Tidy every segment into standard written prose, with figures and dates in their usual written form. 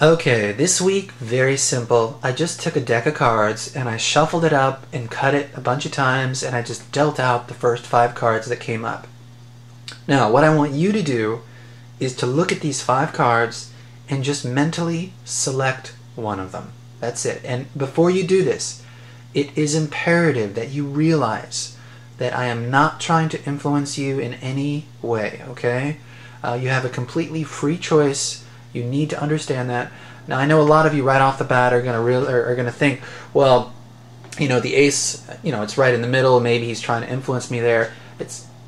Okay, this week, very simple. I just took a deck of cards and I shuffled it up and cut it a bunch of times and I just dealt out the first 5 cards that came up. Now, what I want you to do is to look at these 5 cards and just mentally select one of them. That's it. And before you do this, it is imperative that you realize that I am not trying to influence you in any way, okay? You have a completely free choice. You need to understand that. Now, I know a lot of you right off the bat are gonna think, well, the ace, it's right in the middle. Maybe he's trying to influence me there.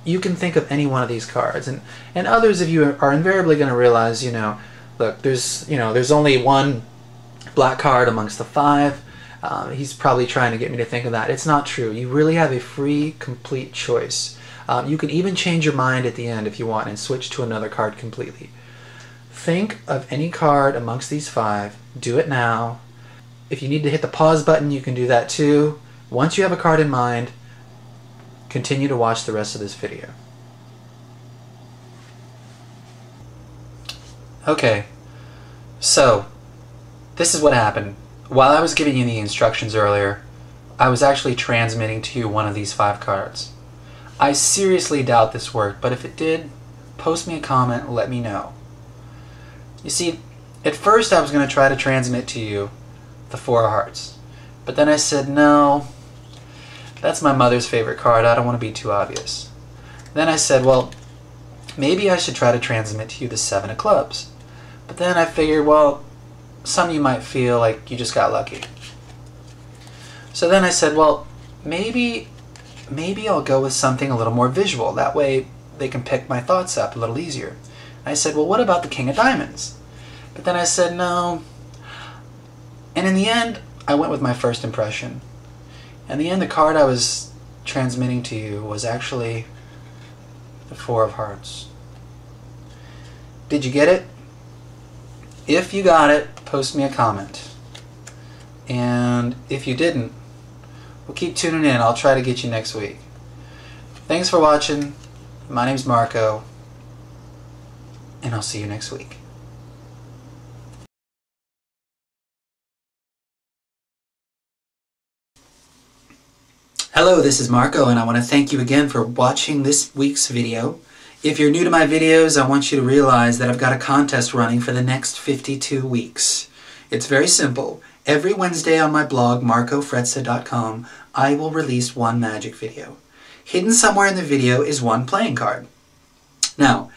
You can think of any one of these cards, and others of you are invariably going to realize, look, there's only one black card amongst the 5. He's probably trying to get me to think of that. It's not true. You really have a free, complete choice. You can even change your mind at the end if you want and switch to another card completely. Think of any card amongst these 5. Do it now. If you need to hit the pause button, you can do that too. Once you have a card in mind, continue to watch the rest of this video. Okay, so this is what happened. While I was giving you the instructions earlier, I was actually transmitting to you one of these 5 cards. I seriously doubt this worked, but if it did, post me a comment and let me know. You see, at first I was going to try to transmit to you the 4 of hearts, but then I said, no, that's my mother's favorite card. I don't want to be too obvious. Then I said, well, maybe I should try to transmit to you the 7 of clubs. But then I figured, well, some of you might feel like you just got lucky. So then I said, well, maybe I'll go with something a little more visual. That way they can pick my thoughts up a little easier. I said, well, what about the King of Diamonds? But then I said, no. And in the end, I went with my first impression. In the end, the card I was transmitting to you was actually the 4 of hearts. Did you get it? If you got it, post me a comment. And if you didn't, we'll keep tuning in. I'll try to get you next week. Thanks for watching. My name's Marco, and I'll see you next week. Hello, this is Marco, and I want to thank you again for watching this week's video. If you're new to my videos, I want you to realize that I've got a contest running for the next 52 weeks. It's very simple. Every Wednesday on my blog, marcofrezza.com, I will release one magic video. Hidden somewhere in the video is one playing card. Now,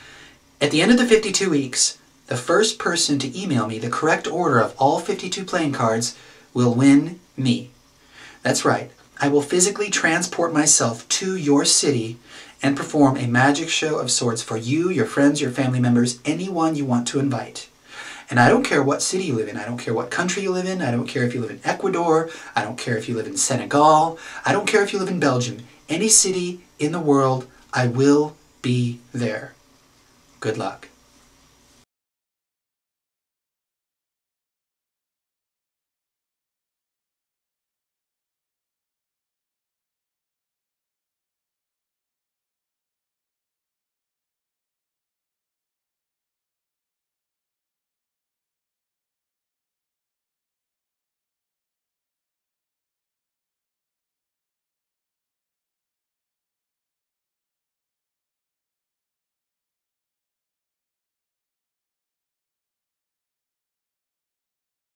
at the end of the 52 weeks, the first person to email me the correct order of all 52 playing cards will win me. That's right. I will physically transport myself to your city and perform a magic show of sorts for you, your friends, your family members, anyone you want to invite. And I don't care what city you live in. I don't care what country you live in. I don't care if you live in Ecuador. I don't care if you live in Senegal. I don't care if you live in Belgium. Any city in the world, I will be there. Good luck.